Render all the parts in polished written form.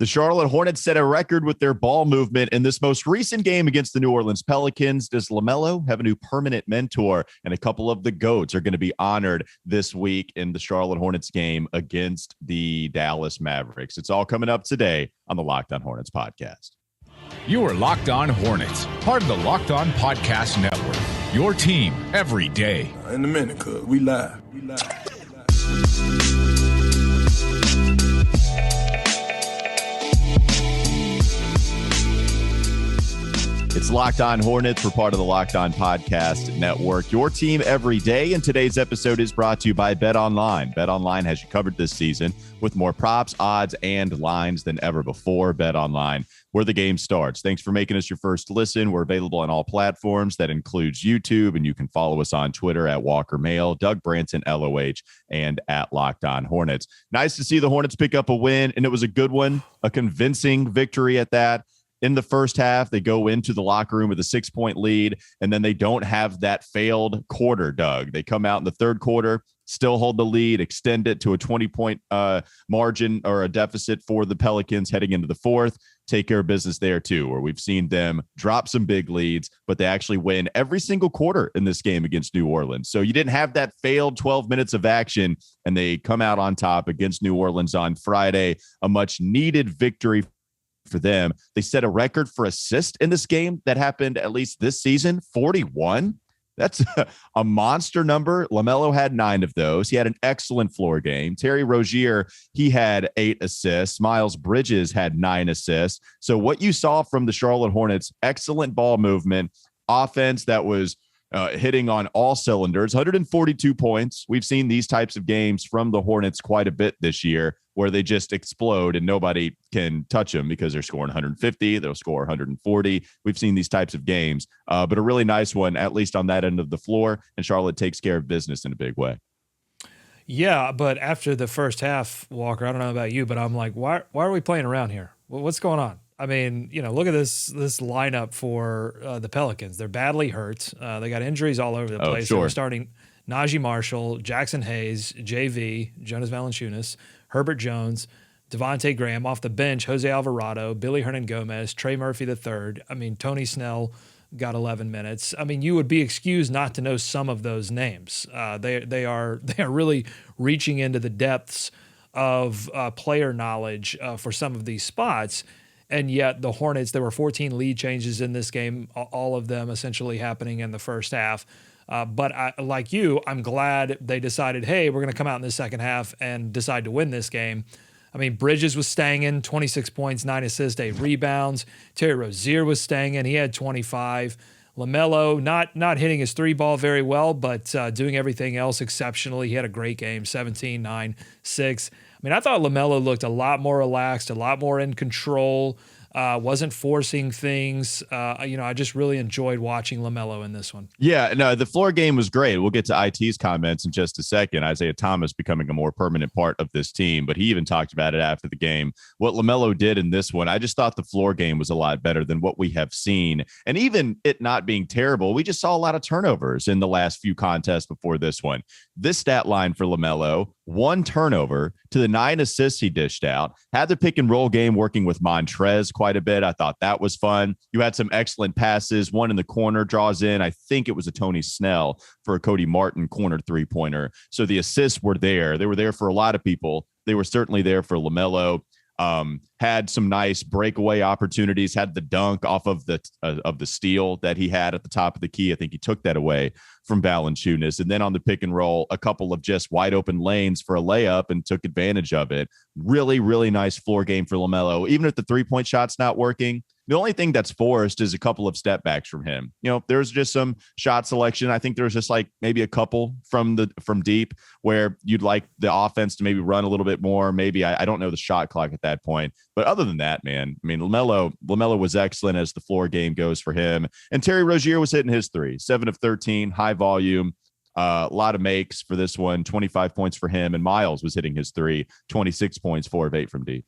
The Charlotte Hornets set a record with their ball movement in this most recent game against the New Orleans Pelicans. Does LaMelo have a new permanent mentor? And a couple of the GOATs are going to be honored this week in the Charlotte Hornets game against the Dallas Mavericks. It's all coming up today on the Locked On Hornets podcast. You are Locked On Hornets, part of the Locked On Podcast Network, your team every day. In a minute, cuz we live. It's Locked On Hornets. We're part of the Locked On Podcast Network, your team every day. And today's episode is brought to you by BetOnline. BetOnline has you covered this season with more props, odds, and lines than ever before. BetOnline, where the game starts. Thanks for making us your first listen. We're available on all platforms. That includes YouTube, and you can follow us on Twitter at Walker Mail, Doug Branson, LOH, and at Locked On Hornets. Nice to see the Hornets pick up a win, and it was a good one, a convincing victory at that. In the first half, they go into the locker room with a 6-point lead, and then they don't have that failed quarter, Doug. They come out in the third quarter, still hold the lead, extend it to a 20-point margin or a deficit for the Pelicans heading into the fourth. Take care of business there, too, where we've seen them drop some big leads, but they actually win every single quarter in this game against New Orleans. So you didn't have that failed 12 minutes of action, and they come out on top against New Orleans on Friday, a much-needed victory for them. They set a record for assists in this game that happened at least this season, 41. That's a monster number. LaMelo had 9 of those. He had an excellent floor game. Terry Rozier, he had 8 assists. Miles Bridges had 9 assists. So what you saw from the Charlotte Hornets, excellent ball movement, offense that was hitting on all cylinders, 142 points. We've seen these types of games from the Hornets quite a bit this year where they just explode and nobody can touch them because they're scoring 150. They'll score 140. We've seen these types of games, but a really nice one, at least on that end of the floor. And Charlotte takes care of business in a big way. Yeah, but after the first half, Walker, I don't know about you, but I'm like, why are we playing around here? What's going on? I mean, look at this lineup for the Pelicans. They're badly hurt. They got injuries all over the place. Sure. They were starting Najee Marshall, Jackson Hayes, JV, Jonas Valanciunas, Herbert Jones, Devontae Graham. Off the bench, Jose Alvarado, Billy Hernan-Gomez, Trey Murphy III. I mean, Tony Snell got 11 minutes. I mean, you would be excused not to know some of those names. They are really reaching into the depths of player knowledge for some of these spots. And yet the Hornets, there were 14 lead changes in this game, all of them essentially happening in the first half. But like you, I'm glad they decided, hey, we're going to come out in the second half and decide to win this game. I mean, Bridges was staying in, 26 points, 9 assists, 8 rebounds. Terry Rozier was staying in. He had 25. LaMelo, not hitting his 3-ball very well, but doing everything else exceptionally. He had a great game, 17, 9, 6. I mean, I thought LaMelo looked a lot more relaxed, a lot more in control, wasn't forcing things. I just really enjoyed watching LaMelo in this one. Yeah, no, the floor game was great. We'll get to IT's comments in just a second. Isaiah Thomas becoming a more permanent part of this team, but he even talked about it after the game. What LaMelo did in this one, I just thought the floor game was a lot better than what we have seen. And even it not being terrible, we just saw a lot of turnovers in the last few contests before this one. This stat line for LaMelo, 1 turnover to the 9 assists he dished out, had the pick and roll game working with Montrez quite a bit. I thought that was fun. You had some excellent passes. One in the corner draws in, I think it was a Tony Snell for a Cody Martin corner 3-pointer. So the assists were there. They were there for a lot of people. They were certainly there for LaMelo. Had some nice breakaway opportunities, had the dunk off of the steal that he had at the top of the key. I think he took that away from Valanciunas. And then on the pick and roll, a couple of just wide open lanes for a layup and took advantage of it. Really, really nice floor game for LaMelo. Even if the 3-point shot's not working, the only thing that's forced is a couple of step backs from him. There's just some shot selection. I think there's just like maybe a couple from deep where you'd like the offense to maybe run a little bit more. Maybe I don't know the shot clock at that point. But other than that, man, I mean, LaMelo was excellent as the floor game goes for him. And Terry Rozier was hitting his 3, 7 of 13, high volume. A lot of makes for this one, 25 points for him. And Miles was hitting his 3, 26 points, 4 of 8 from deep.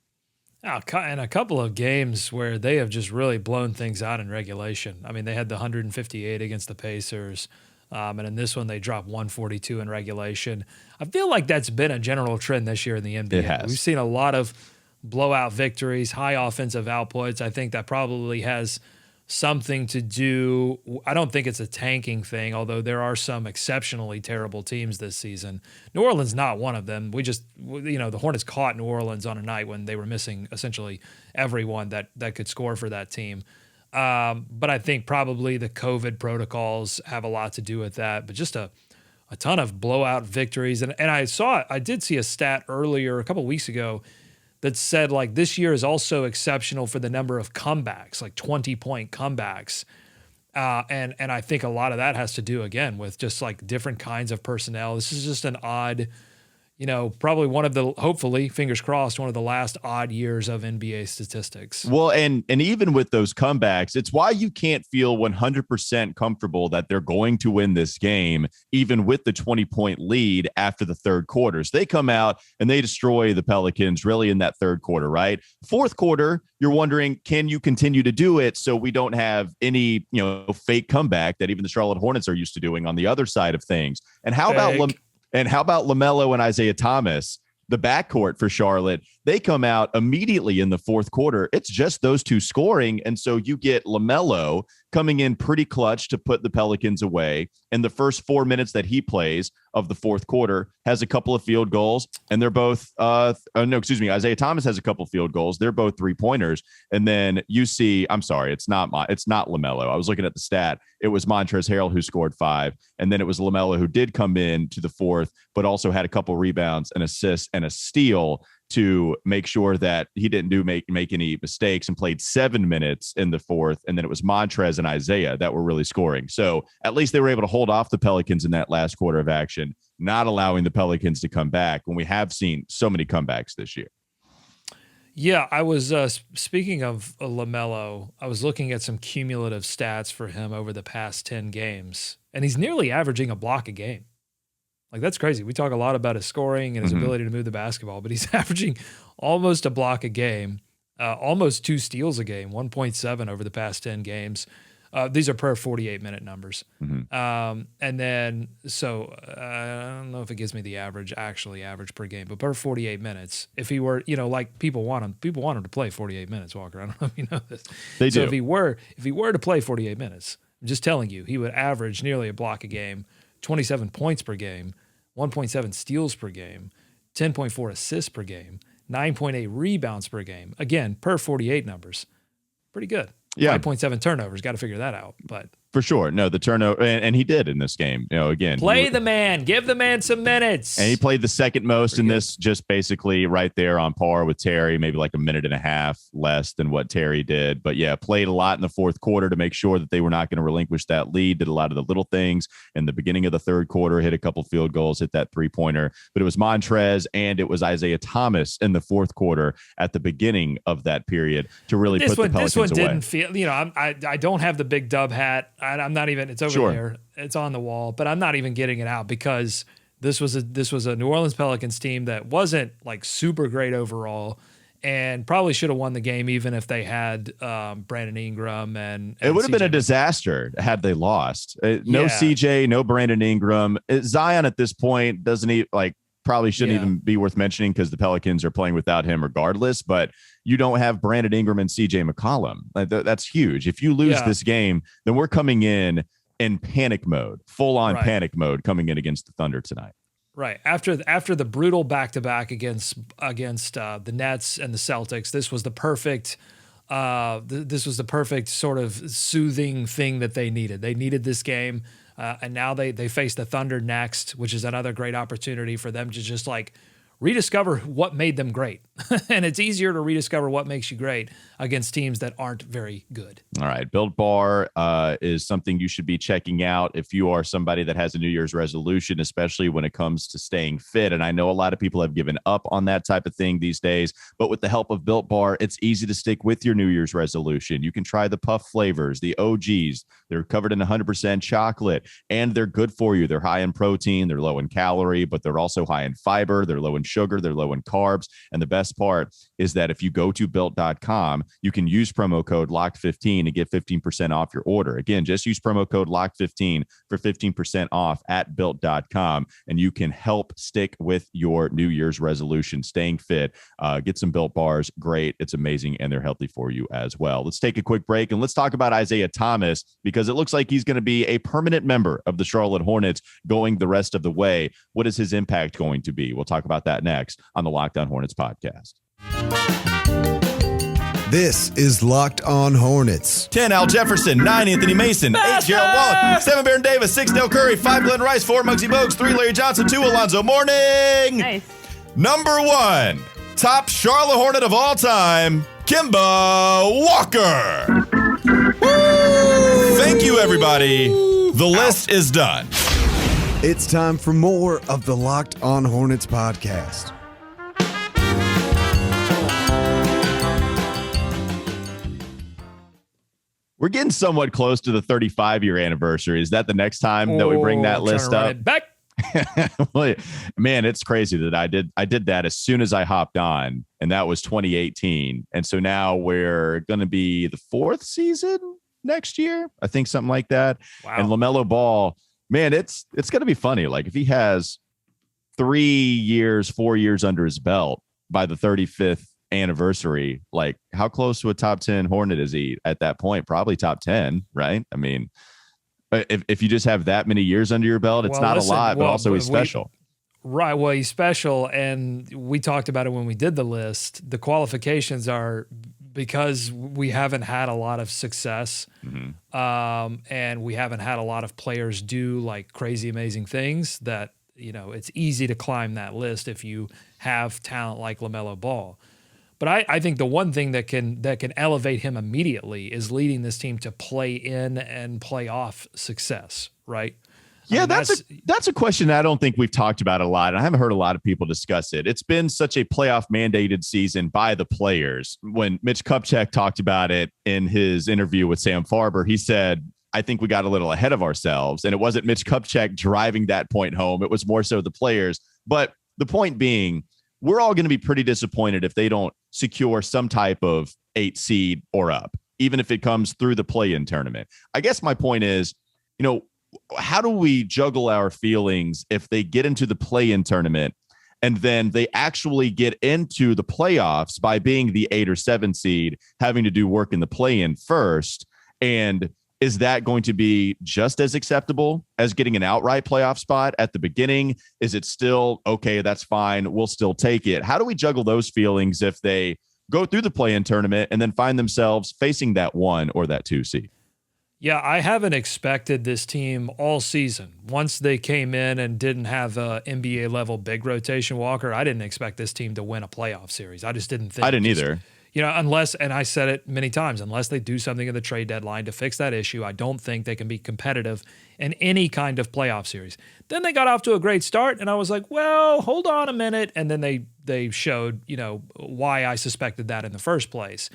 And a couple of games where they have just really blown things out in regulation. I mean, they had the 158 against the Pacers. And in this one, they dropped 142 in regulation. I feel like that's been a general trend this year in the NBA. It has. We've seen a lot of blowout victories, high offensive outputs. I think that probably has something to do. I don't think it's a tanking thing, although there are some exceptionally terrible teams this season. New Orleans not one of them. The Hornets caught New Orleans on a night when they were missing essentially everyone that could score for that team. But I think probably the COVID protocols have a lot to do with that. But just a ton of blowout victories. And I did see a stat earlier, a couple of weeks ago, that said like this year is also exceptional for the number of comebacks, like 20-point comebacks. And I think a lot of that has to do, again, with just like different kinds of personnel. This is just an odd, probably one of the, hopefully, fingers crossed, one of the last odd years of NBA statistics. Well, and even with those comebacks, it's why you can't feel 100% comfortable that they're going to win this game, even with the 20-point lead after the third quarter. So they come out and they destroy the Pelicans really in that third quarter, right? Fourth quarter, you're wondering, can you continue to do it so we don't have any, fake comeback that even the Charlotte Hornets are used to doing on the other side of things? And how about LaMelo and Isaiah Thomas, the backcourt for Charlotte? They come out immediately in the fourth quarter. It's just those two scoring. And so you get LaMelo coming in pretty clutch to put the Pelicans away. And the first 4 minutes that he plays of the fourth quarter has a couple of field goals. And they're both, Isaiah Thomas has a couple of field goals. They're both 3-pointers. And then you see, it's not LaMelo. I was looking at the stat. It was Montrezl Harrell who scored 5. And then it was LaMelo who did come in to the fourth, but also had a couple rebounds, an assist, and a steal to make sure that he didn't make any mistakes, and played 7 minutes in the fourth. And then it was Montrez and Isaiah that were really scoring. So at least they were able to hold off the Pelicans in that last quarter of action, not allowing the Pelicans to come back when we have seen so many comebacks this year. Yeah, I was speaking of LaMelo, I was looking at some cumulative stats for him over the past 10 games, and he's nearly averaging a block a game. Like, that's crazy. We talk a lot about his scoring and his ability to move the basketball, but he's averaging almost a block a game, almost 2 steals a game, 1.7 over the past 10 games. These are per 48-minute numbers. And then, so I don't know if it gives me the average per game, but per 48 minutes, if he were, like people want him to play 48 minutes, Walker. I don't know if you know this. They do. So if he were to play 48 minutes, I'm just telling you, he would average nearly a block a game, 27 points per game, 1.7 steals per game, 10.4 assists per game, 9.8 rebounds per game. Again, per 48 numbers. Pretty good. Yeah. 5.7 turnovers. Got to figure that out. But For sure. No, the turnover, and he did in this game. Again, play the man, give the man some minutes. And he played the second most in this, just basically right there on par with Terry, maybe like a minute and a half less than what Terry did. But yeah, played a lot in the fourth quarter to make sure that they were not going to relinquish that lead. Did a lot of the little things in the beginning of the third quarter, hit a couple field goals, hit that 3-pointer. But it was Montrez and it was Isaiah Thomas in the fourth quarter at the beginning of that period to really put the Pelicans away. This one didn't feel, I don't have the big dub hat. I'm not even, it's over there. It's on the wall, but I'm not even getting it out because this was a New Orleans Pelicans team that wasn't like super great overall and probably should have won the game even if they had Brandon Ingram and it would have been a disaster had they lost. No CJ, no Brandon Ingram. Zion at this point doesn't probably shouldn't even be worth mentioning because the Pelicans are playing without him regardless, but you don't have Brandon Ingram and CJ McCollum. That's huge. If you lose this game, then we're coming in panic mode, full on panic mode coming in against the Thunder tonight. Right. After the brutal back-to-back against the Nets and the Celtics, this was the perfect sort of soothing thing that they needed. They needed this game. And now they face the Thunder next, which is another great opportunity for them to just rediscover what made them great. And it's easier to rediscover what makes you great against teams that aren't very good. All right. Built Bar is something you should be checking out if you are somebody that has a New Year's resolution, especially when it comes to staying fit. And I know a lot of people have given up on that type of thing these days, but with the help of Built Bar, it's easy to stick with your New Year's resolution. You can try the puff flavors, the OGs. They're covered in 100% chocolate, and they're good for you. They're high in protein. They're low in calorie, but they're also high in fiber. They're low in sugar. They're low in carbs. And the best best part is that if you go to built.com, you can use promo code LOCKED15 to get 15% off your order. Again, just use promo code LOCKED15 for 15% off at built.com, and you can help stick with your New Year's resolution, staying fit. Get some Built bars. Great. It's amazing, and they're healthy for you as well. Let's take a quick break, and let's talk about Isaiah Thomas, because it looks like he's going to be a permanent member of the Charlotte Hornets going the rest of the way. What is his impact going to be? We'll talk about that next on the Locked On Hornets podcast. This is Locked On Hornets. 10, Al Jefferson. 9, Anthony Mason. 8, Gerald Wallace. 7, Baron Davis. 6, Dale Curry. 5, Glenn Rice. 4, Muggsy Bogues. 3, Larry Johnson. 2, Alonzo Mourning. Nice. Number 1, top Charlotte Hornet of all time, Kemba Walker. Woo! Thank you, everybody. The list is done. It's time for more of the Locked On Hornets podcast. We're getting somewhat close to the 35-year anniversary. Is that the next time that we bring that list up? Back. Well, man, it's crazy that I did that as soon as I hopped on, and that was 2018. And so now we're going to be the 4th season next year, I think, something like that. Wow. And LaMelo Ball, man, it's going to be funny. Like, if he has 4 years under his belt by the 35th anniversary, like, how close to a top 10 Hornet is he at that point? Probably top 10, right? I mean, if you just have that many years under your belt, it's not a lot, but also he's special. Right. Well, he's special. And we talked about it when we did the list. The qualifications are because we haven't had a lot of success, and we haven't had a lot of players do like crazy, amazing things that, you know, it's easy to climb that list if you have talent like LaMelo Ball. But I think the one thing that can elevate him immediately is leading this team to play in and play off success, right? Yeah, that's a question I don't think we've talked about a lot, and I haven't heard a lot of people discuss it. It's been such a playoff mandated season by the players. When Mitch Kupchak talked about it in his interview with Sam Farber, he said, I think we got a little ahead of ourselves, and it wasn't Mitch Kupchak driving that point home. It was more so the players. But the point being, we're all going to be pretty disappointed if they don't secure some type of 8 seed or up, even if it comes through the play-in tournament. I guess my point is, you know, how do we juggle our feelings if they get into the play-in tournament and then they actually get into the playoffs by being the 8 or 7 seed, having to do work in the play-in first? And is that going to be just as acceptable as getting an outright playoff spot at the beginning? Is it still, okay, that's fine, we'll still take it? How do we juggle those feelings if they go through the play-in tournament and then find themselves facing that 1 or that 2 seed? Yeah, I haven't expected this team all season. Once they came in and didn't have a NBA level big rotation, Walker, I didn't expect this team to win a playoff series. I just didn't think. I didn't either. You know, unless, and I said it many times, unless they do something at the trade deadline to fix that issue, I don't think they can be competitive in any kind of playoff series. Then they got off to a great start, and I was like, well, hold on a minute. And then they showed, you know, why I suspected that in the first place.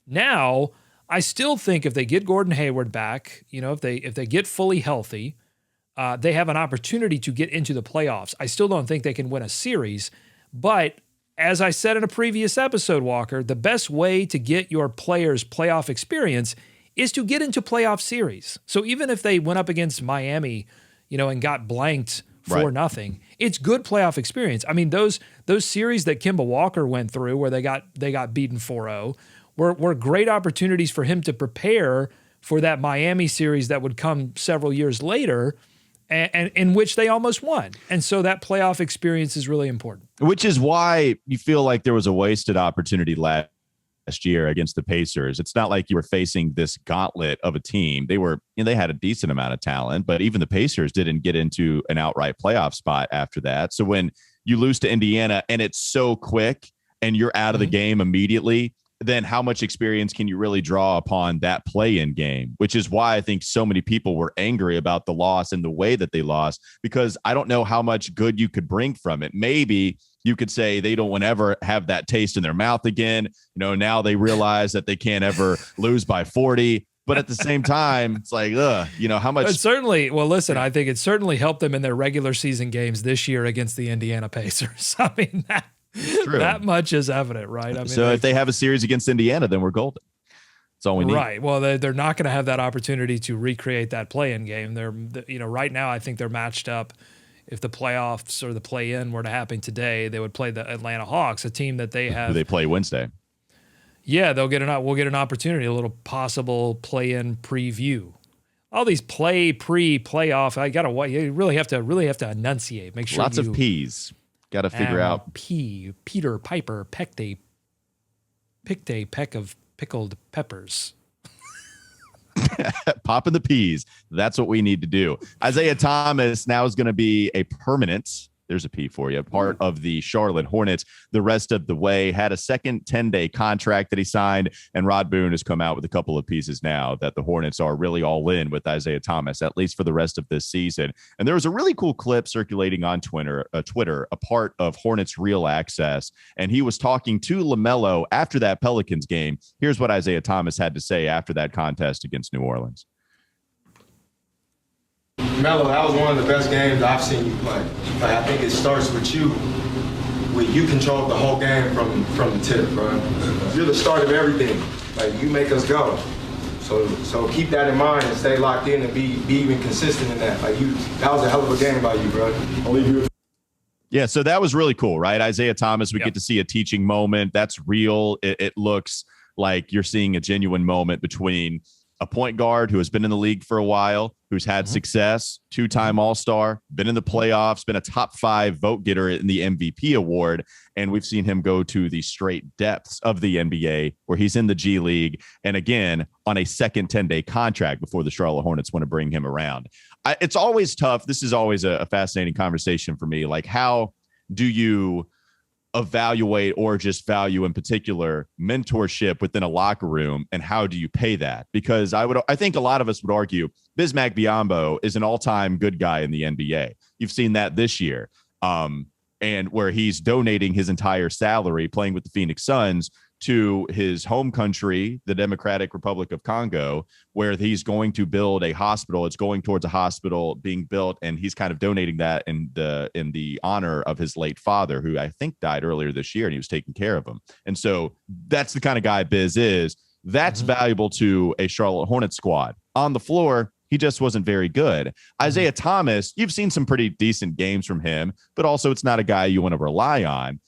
Now, I still think if they get Gordon Hayward back, you know, if they get fully healthy, they have an opportunity to get into the playoffs. I still don't think they can win a series, but as I said in a previous episode, Walker, the best way to get your players playoff experience is to get into playoff series. So even if they went up against Miami, you know, and got blanked 4-0, it's good playoff experience. I mean, those series that Kemba Walker went through where they got beaten 4-0 were great opportunities for him to prepare for that Miami series that would come several years later, and in which they almost won. And so that playoff experience is really important. Which is why you feel like there was a wasted opportunity last year against the Pacers. It's not like you were facing this gauntlet of a team. They had a decent amount of talent, but even the Pacers didn't get into an outright playoff spot after that. So when you lose to Indiana and it's so quick and you're out of the game immediately, then how much experience can you really draw upon that play-in game? Which is why I think so many people were angry about the loss and the way that they lost, because I don't know how much good you could bring from it. Maybe you could say they don't want to ever have that taste in their mouth again. You know, now they realize that they can't ever lose by 40. But at the same time, it's like, you know, how much? It certainly, well, listen, I think it certainly helped them in their regular season games this year against the Indiana Pacers. I mean, True. That much is evident, right? I mean, so if they have a series against Indiana, then we're golden. That's all we need. Right. Well, they're not going to have that opportunity to recreate that play-in game. Right now, I think they're matched up. If the playoffs or the play-in were to happen today, they would play the Atlanta Hawks, a team that they have. They play Wednesday. Yeah, we'll get an opportunity, a little possible play-in preview. All these playoff. You really have to enunciate. Make sure lots of P's. Got to figure out Peter Piper picked a peck of pickled peppers. Popping the peas. That's what we need to do. Isaiah Thomas now is going to be a permanent, there's a P for you, part of the Charlotte Hornets the rest of the way. Had a second 10-day contract that he signed, and Rod Boone has come out with a couple of pieces now that the Hornets are really all in with Isaiah Thomas, at least for the rest of this season. And there was a really cool clip circulating on Twitter, a part of Hornets Real Access, and he was talking to LaMelo after that Pelicans game. Here's what Isaiah Thomas had to say after that contest against New Orleans. Melo, that was one of the best games I've seen you play. Like, I think it starts with you. You control the whole game from the tip, bro. You're the start of everything. Like, you make us go. So keep that in mind and stay locked in and be even consistent in that. That was a hell of a game by you, bro. I'll leave you. Yeah, so that was really cool, right? Isaiah Thomas, we get to see a teaching moment. That's real. It looks like you're seeing a genuine moment between a point guard who has been in the league for a while, who's had success, two-time All-Star, been in the playoffs, been a top 5 vote getter in the MVP award, and we've seen him go to the straight depths of the NBA where he's in the G League, and again, on a second 10-day contract before the Charlotte Hornets want to bring him around. It's always tough. This is always a fascinating conversation for me. Like, how do you evaluate or just value in particular mentorship within a locker room, and how do you pay that? Because I think a lot of us would argue Bismack Biyombo is an all-time good guy in the NBA. You've seen that this year, and where he's donating his entire salary playing with the Phoenix Suns to his home country, the Democratic Republic of Congo, where he's going to build a hospital. It's going towards a hospital being built, and he's kind of donating that in the honor of his late father, who I think died earlier this year, and he was taking care of him. And so that's the kind of guy Biz is. That's valuable to a Charlotte Hornets squad. On the floor, he just wasn't very good. Isaiah Thomas, you've seen some pretty decent games from him, but also it's not a guy you want to rely on.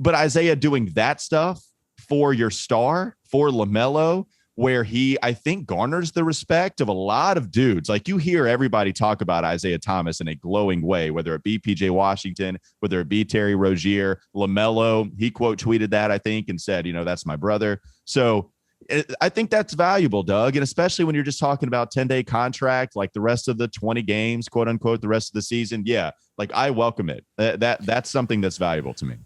But Isaiah doing that stuff for your star, for LaMelo, where he, I think, garners the respect of a lot of dudes. Like, you hear everybody talk about Isaiah Thomas in a glowing way, whether it be PJ Washington, whether it be Terry Rozier, LaMelo. He quote tweeted that, I think, and said, that's my brother. So I think that's valuable, Doug. And especially when you're just talking about 10-day contract, like the rest of the 20 games, quote unquote, the rest of the season. Yeah. Like, I welcome it. That's something that's valuable to me.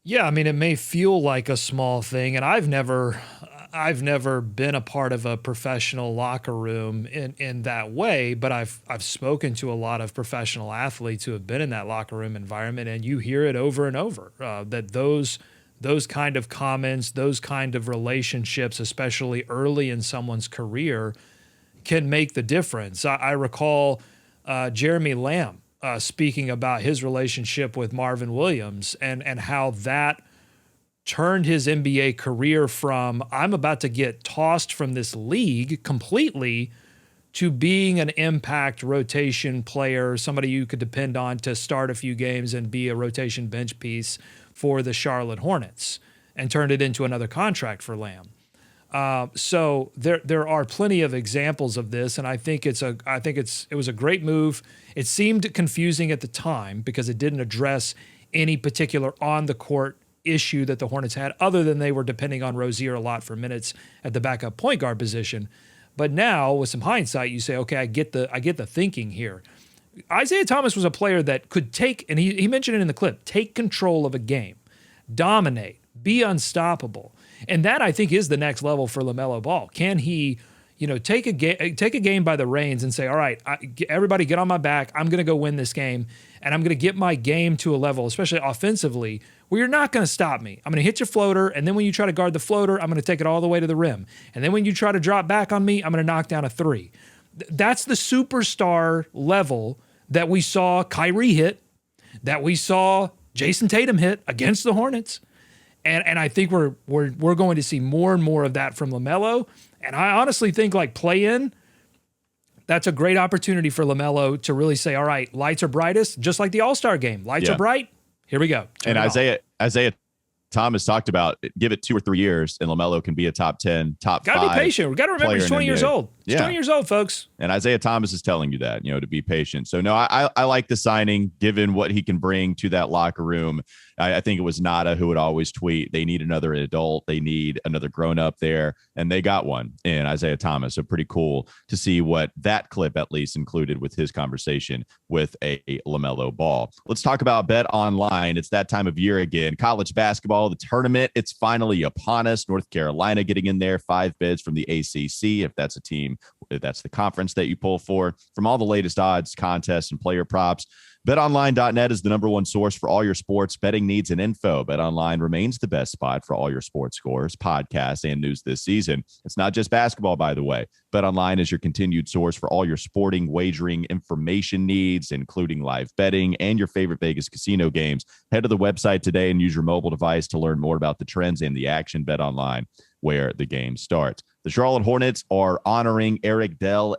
Yeah, I mean, it may feel like a small thing, and I've never been a part of a professional locker room in that way, but I've spoken to a lot of professional athletes who have been in that locker room environment, and you hear it over and over, that those kind of comments, those kind of relationships, especially early in someone's career, can make the difference. I recall Jeremy Lamb speaking about his relationship with Marvin Williams and how that turned his NBA career from I'm about to get tossed from this league completely to being an impact rotation player, somebody you could depend on to start a few games and be a rotation bench piece for the Charlotte Hornets, and turned it into another contract for Lamb. So there are plenty of examples of this, and I think it was a great move. It seemed confusing at the time because it didn't address any particular on the court issue that the Hornets had, other than they were depending on Rozier a lot for minutes at the backup point guard position. But now, with some hindsight, you say, okay, I get the thinking here. Isaiah Thomas was a player that could take, and he mentioned it in the clip, take control of a game, dominate, be unstoppable. And that, I think, is the next level for LaMelo Ball. Can he, take a game by the reins and say, all right, everybody get on my back. I'm going to go win this game, and I'm going to get my game to a level, especially offensively, where you're not going to stop me. I'm going to hit your floater, and then when you try to guard the floater, I'm going to take it all the way to the rim. And then when you try to drop back on me, I'm going to knock down a three. That's the superstar level that we saw Kyrie hit, that we saw Jason Tatum hit against the Hornets. And I think we're going to see more and more of that from LaMelo. And I honestly think like play in, that's a great opportunity for LaMelo to really say, all right, lights are brightest, just like the All-Star game. Lights are bright. Here we go. And Isaiah Thomas talked about give it 2 or 3 years and LaMelo can be a top 10, top 5. Got to be patient. We've got to remember he's 20 years old. He's 20 years old, folks. And Isaiah Thomas is telling you that, to be patient. So, no, I like the signing given what he can bring to that locker room. I think it was Nada who would always tweet, they need another adult. They need another grown up there. And they got one in Isaiah Thomas. So pretty cool to see what that clip at least included with his conversation with a LaMelo Ball. Let's talk about Bet Online. It's that time of year again. College basketball, the tournament, it's finally upon us. North Carolina getting in there, 5 bids from the ACC. If that's a team, if that's the conference that you pull for, from all the latest odds, contests, and player props. BetOnline.net is the #1 source for all your sports betting needs and info. BetOnline remains the best spot for all your sports scores, podcasts, and news this season. It's not just basketball, by the way. BetOnline is your continued source for all your sporting wagering information needs, including live betting and your favorite Vegas casino games. Head to the website today and use your mobile device to learn more about the trends and the action. BetOnline, where the game starts. The Charlotte Hornets are honoring Eric Collins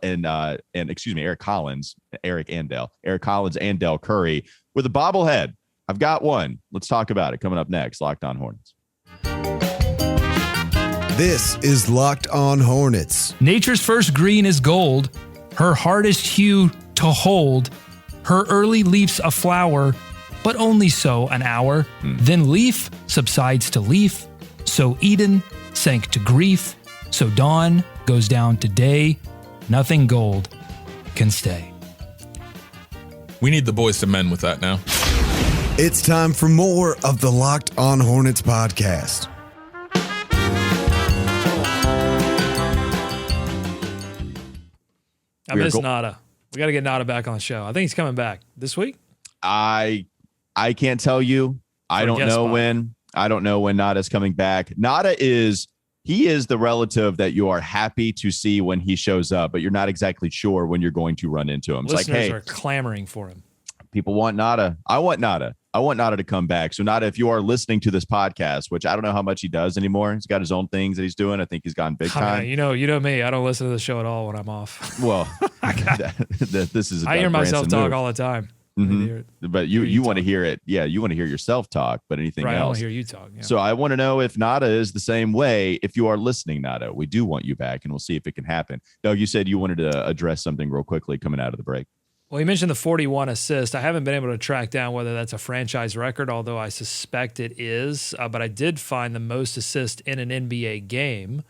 and Dell Curry with a bobblehead. I've got one. Let's talk about it coming up next. Locked On Hornets. This is Locked On Hornets. Nature's first green is gold, her hardest hue to hold, her early leafs a flower, but only so an hour. Then leaf subsides to leaf, so Eden sank to grief, so dawn goes down to day. Nothing gold can stay. We need the boys to mend with that now. It's time for more of the Locked On Hornets podcast. I miss Nada. We got to get Nada back on the show. I think he's coming back this week. I can't tell you. I don't know when. I don't know when Nada's coming back. Nada is the relative that you are happy to see when he shows up, but you're not exactly sure when you're going to run into him. It's Listeners like, hey, are clamoring for him. People want Nada. I want Nada. I want Nada to come back. So Nada, if you are listening to this podcast, which I don't know how much he does anymore, he's got his own things that he's doing. I think he's gone big time. You know me. I don't listen to the show at all when I'm off. Well, this is. I hear myself talk all the time. Mm-hmm. But you want to hear it. Yeah, you want to hear yourself talk, but anything else. I want to hear you talk. Yeah. So I want to know if Nada is the same way. If you are listening, Nada, we do want you back, and we'll see if it can happen. Doug, you said you wanted to address something real quickly coming out of the break. Well, you mentioned the 41 assists. I haven't been able to track down whether that's a franchise record, although I suspect it is. But I did find the most assists in an NBA game.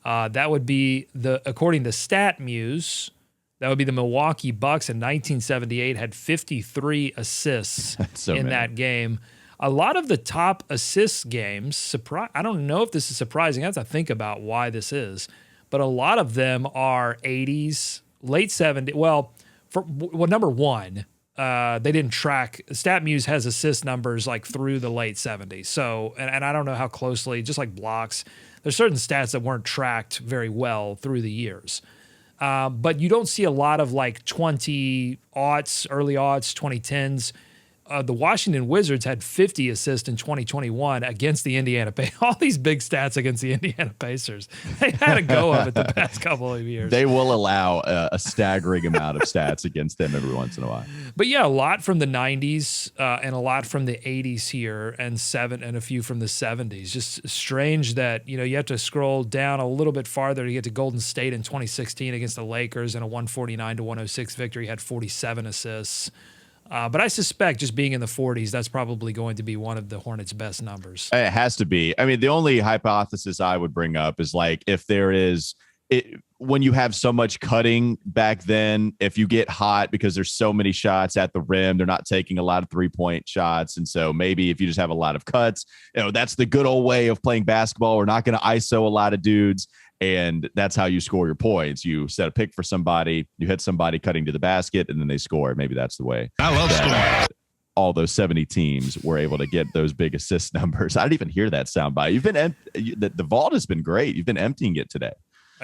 That would be according to StatMuse, that would be the Milwaukee Bucks in 1978 had 53 assists that game. A lot of the top assist games, I don't know if this is surprising. I have to think about why this is, but a lot of them are 80s, late 70s. Well, number one, they didn't track. StatMuse has assist numbers like through the late 70s. So, and I don't know how closely, just like blocks, there's certain stats that weren't tracked very well through the years. But you don't see a lot of like 20 aughts, early aughts, 2010s. The Washington Wizards had 50 assists in 2021 against the Indiana Pacers. All these big stats against the Indiana Pacers. They had a go of it the past couple of years. They will allow a staggering amount of stats against them every once in a while. But yeah, a lot from the 90s and a lot from the 80s here and a few from the 70s. Just strange that, you have to scroll down a little bit farther to get to Golden State in 2016 against the Lakers in a 149-106 victory, had 47 assists. But I suspect just being in the 40s, that's probably going to be one of the Hornets' best numbers. It has to be. I mean, the only hypothesis I would bring up is like if there is when you have so much cutting back then, if you get hot because there's so many shots at the rim, they're not taking a lot of 3-point shots. And so maybe if you just have a lot of cuts, that's the good old way of playing basketball. We're not going to ISO a lot of dudes. And that's how you score your points. You set a pick for somebody, you hit somebody cutting to the basket, and then they score. Maybe that's the way. I love scoring. All those 70 teams were able to get those big assist numbers. I didn't even hear that soundbite. You've been the vault has been great. You've been emptying it today.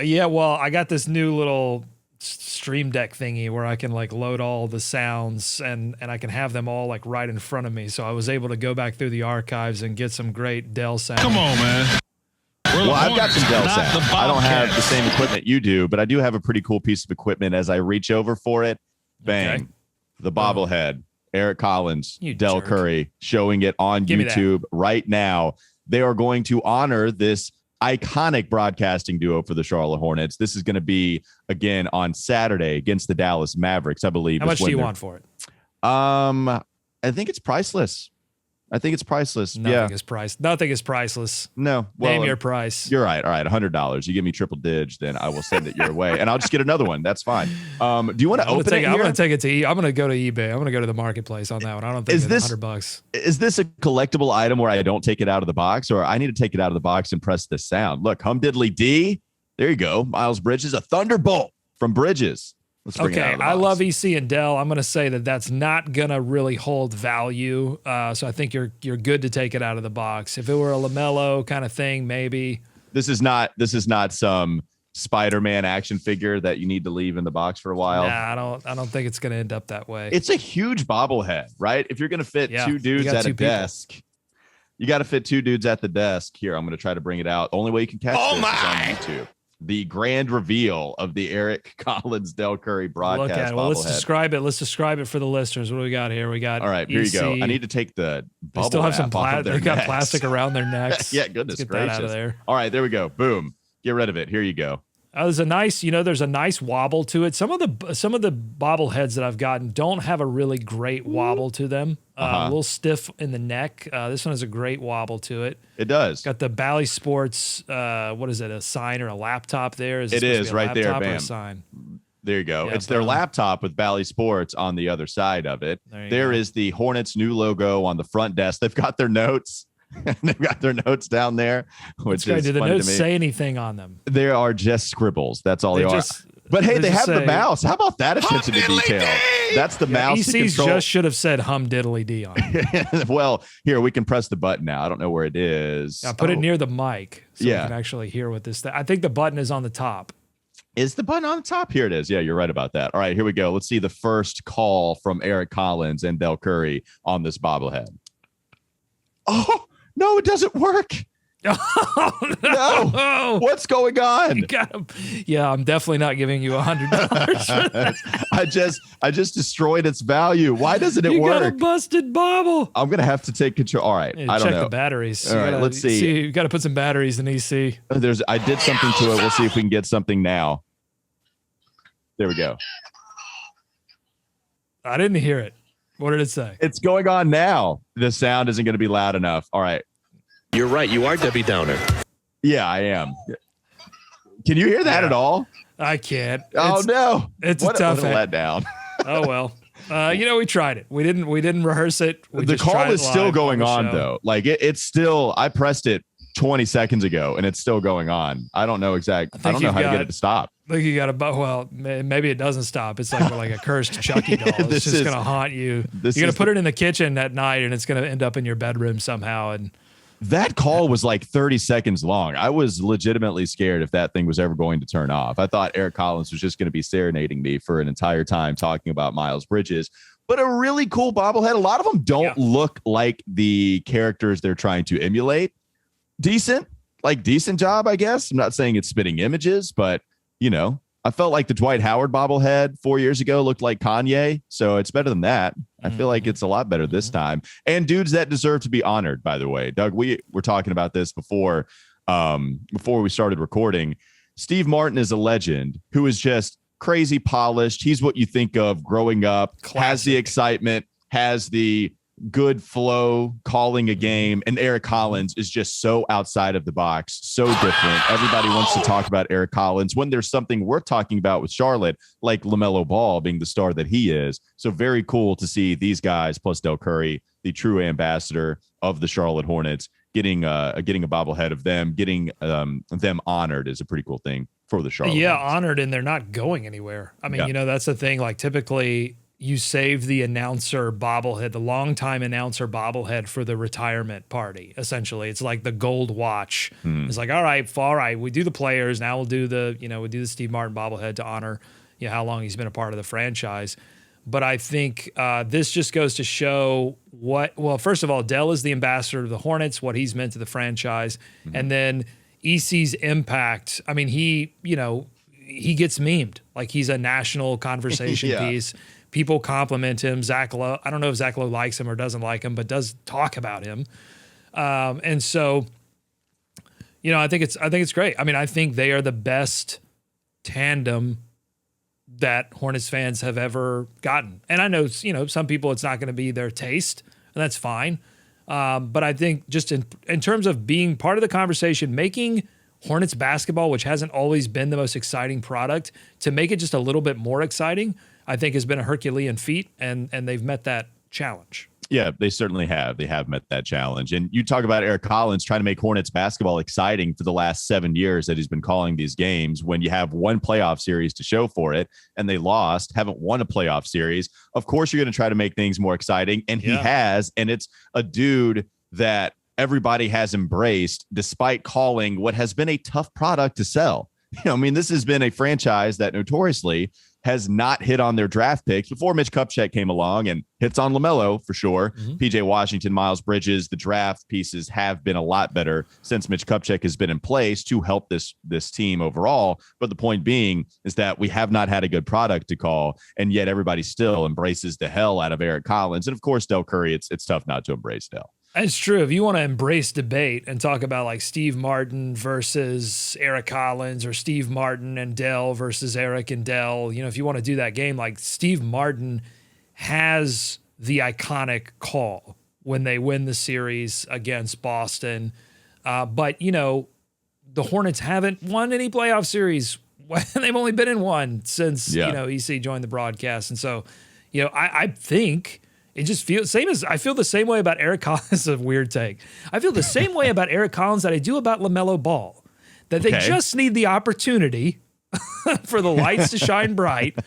Yeah, well, I got this new little stream deck thingy where I can like load all the sounds and I can have them all like right in front of me. So I was able to go back through the archives and get some great Dell sounds. Come on, man. Well, I've got some Dell sounds. I don't have the same equipment you do, but I do have a pretty cool piece of equipment. As I reach over for it, bang, Okay. the bobblehead, Eric Collins, You Dell jerk. Curry, showing it on Give me that. YouTube right now. They are going to honor this iconic broadcasting duo for the Charlotte Hornets. This is going to be, again, on Saturday against the Dallas Mavericks, I believe. How much do you want for it? I think it's priceless. Nothing is priceless. Nothing is priceless. No. Well, Name your price. You're right. All right. $100. You give me triple dig, then I will send it your way and I'll just get another one. That's fine. Do you want to open it? I'm going to take it to I'm going to go to eBay. I'm going to go to the marketplace on that one. I don't think it's $100. Is this a collectible item where I don't take it out of the box, or I need to take it out of the box and press the sound? Look, hum diddly D. There you go. Miles Bridges, a thunderbolt from Bridges. Let's bring it out Okay, of the I box. love EC and Dell. I'm going to say that that's not going to really hold value. So I think you're good to take it out of the box. If it were a LaMelo kind of thing, maybe. This is not some Spider-Man action figure that you need to leave in the box for a while. Nah, I don't think it's going to end up that way. It's a huge bobblehead, right? If you're going to fit Yeah, two you dudes got at two a people. desk, you got to fit two dudes at the desk. Here, I'm going to try to bring it out. The only way you can catch this is on YouTube. The grand reveal of the Eric Collins Dell Curry broadcast. Look at it. Well, let's bobblehead. describe it. Let's describe it for the listeners. What do we got here? We got All right, here you go. I need to take the They bubble still have some wrap off of their They got necks. plastic around their necks. Yeah, goodness Let's get gracious. that out of there. All right, there we go. Boom. Get rid of it. Here you go. There's a nice wobble to it. Some of the bobbleheads that I've gotten don't have a really great wobble to them. A little stiff in the neck. This one has a great wobble to it. It does. Got the Bally Sports. What is it? A sign or a laptop? There is. It is right there. Or a Bam. sign. There you go. Yeah, it's their boom. laptop with Bally Sports on the other side of it. There you go. Is the Hornets' new logo on the front desk. They've got their notes. They've got their notes down there, which is Do the funny notes to me. say anything on them? They are just scribbles. That's all they are. just- But hey, they they just have the say- mouse. How about that attention to detail? That's the mouse to EC's control. just should have said hum diddly D on it. Well, here we can press the button now. I don't know where it is. Put it near the mic so Yeah. we can actually hear what this. I think the button is on the top. Is the button on the top? Here it is. Yeah, you're right about that. All right, here we go. Let's see the first call from Eric Collins and Dell Curry on this bobblehead. Oh, no, it doesn't work. Oh, No. What's going on? You got him. Yeah, I'm definitely not giving you $100. I just destroyed its value. Why doesn't it You work? got a busted bobble. I'm gonna have to take control. All right, I don't check know. the batteries. All right, let's see. You got to put some batteries in EC. I did something to it. We'll see if we can get something now. There we go. I didn't hear it. What did it say? It's going on now. The sound isn't going to be loud enough. All right. You're right. You are Debbie Downer. Yeah, I am. Can you hear that at all? I can't. No. It's What a tough a letdown. Oh well. We tried it. We didn't rehearse it. We The just call tried it is still live going the on, show. though. Like it's still, I pressed it 20 seconds ago and it's still going on. I don't know exactly. I don't know how to get it to stop. I think you got to, well, maybe it doesn't stop. It's like a cursed Chucky doll. It's This just is- going to haunt you. You're this going is to put it in the kitchen at night and it's going to end up in your bedroom somehow. And That call was like 30 seconds long. I was legitimately scared if that thing was ever going to turn off. I thought Eric Collins was just going to be serenading me for an entire time talking about Miles Bridges. But a really cool bobblehead. A lot of them don't look like the characters they're trying to emulate. Decent job, I guess. I'm not saying it's spitting images, but, I felt like the Dwight Howard bobblehead 4 years ago looked like Kanye. So it's better than that. I feel like it's a lot better this time. And dudes that deserve to be honored, by the way. Doug, we were talking about this before we started recording. Steve Martin is a legend who is just crazy polished. He's what you think of growing up, has the excitement, has the good flow, calling a game. And Eric Collins is just so outside of the box, so different. Everybody wants to talk about Eric Collins when there's something worth talking about with Charlotte, like LaMelo Ball being the star that he is. So very cool to see these guys plus Dell Curry, the true ambassador of the Charlotte Hornets, getting a bobblehead of them, getting them honored is a pretty cool thing for the Charlotte Hornets. honored, and they're not going anywhere. I mean, Yeah. that's the thing. Like typically you save the announcer bobblehead, the longtime announcer bobblehead for the retirement party. Essentially, it's like the gold watch. It's like, all right, we do the players. Now we'll do the Steve Martin bobblehead to honor how long he's been a part of the franchise. But I think this just goes to show first of all, Dell is the ambassador of the Hornets, what he's meant to the franchise. Mm-hmm. And then EC's impact. I mean, he gets memed. Like, he's a national conversation piece. People compliment him. Zach Lowe, I don't know if Zach Lowe likes him or doesn't like him, but does talk about him. And so, I think it's great. I mean, I think they are the best tandem that Hornets fans have ever gotten. And I know, some people it's not going to be their taste, and that's fine. But I think just in terms of being part of the conversation, making Hornets basketball, which hasn't always been the most exciting product, to make it just a little bit more exciting, I think has been a Herculean feat, and they've met that challenge. Yeah, they certainly have. They have met that challenge. And you talk about Eric Collins trying to make Hornets basketball exciting for the last 7 years that he's been calling these games. When you have one playoff series to show for it and they lost, haven't won a playoff series, of course you're going to try to make things more exciting. And he has. And it's a dude that everybody has embraced despite calling what has been a tough product to sell. This has been a franchise that notoriously has not hit on their draft picks before Mitch Kupchak came along, and hits on LaMelo for sure. Mm-hmm. PJ Washington, Miles Bridges, the draft pieces have been a lot better since Mitch Kupchak has been in place to help this team overall. But the point being is that we have not had a good product to call, and yet everybody still embraces the hell out of Eric Collins. And of course, Del Curry, it's tough not to embrace Del. It's true. If you want to embrace debate and talk about like Steve Martin versus Eric Collins, or Steve Martin and Dell versus Eric and Dell, if you want to do that game, like Steve Martin has the iconic call when they win the series against Boston. But, the Hornets haven't won any playoff series. They've only been in one since, EC joined the broadcast. And so, I think it just feels I feel the same way about Eric Collins. It's a weird take. I feel the same way about Eric Collins that I do about LaMelo Ball, that they just need the opportunity for the lights to shine bright,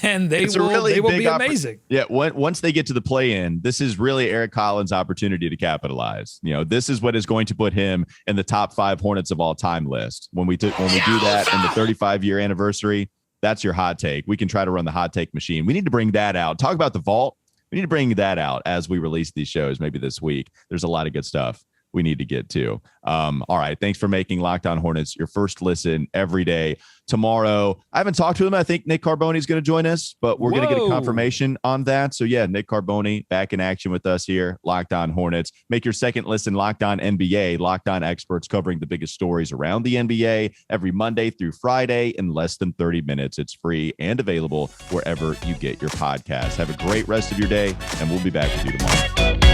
and they will be amazing. Once they get to the play-in, this is really Eric Collins' opportunity to capitalize. This is what is going to put him in the top 5 Hornets of all time list. When we do that in the 35-year anniversary, that's your hot take. We can try to run the hot take machine. We need to bring that out. Talk about the vault. We need to bring that out as we release these shows, maybe this week. There's a lot of good stuff we need to get to. All right. Thanks for making Locked On Hornets your first listen every day. Tomorrow, I haven't talked to him. I think Nick Carboni is going to join us, but we're going to get a confirmation on that. So Nick Carboni back in action with us here, Locked On Hornets. Make your second listen Locked On NBA, Locked On experts covering the biggest stories around the NBA every Monday through Friday in less than 30 minutes. It's free and available wherever you get your podcasts. Have a great rest of your day, and we'll be back with you tomorrow.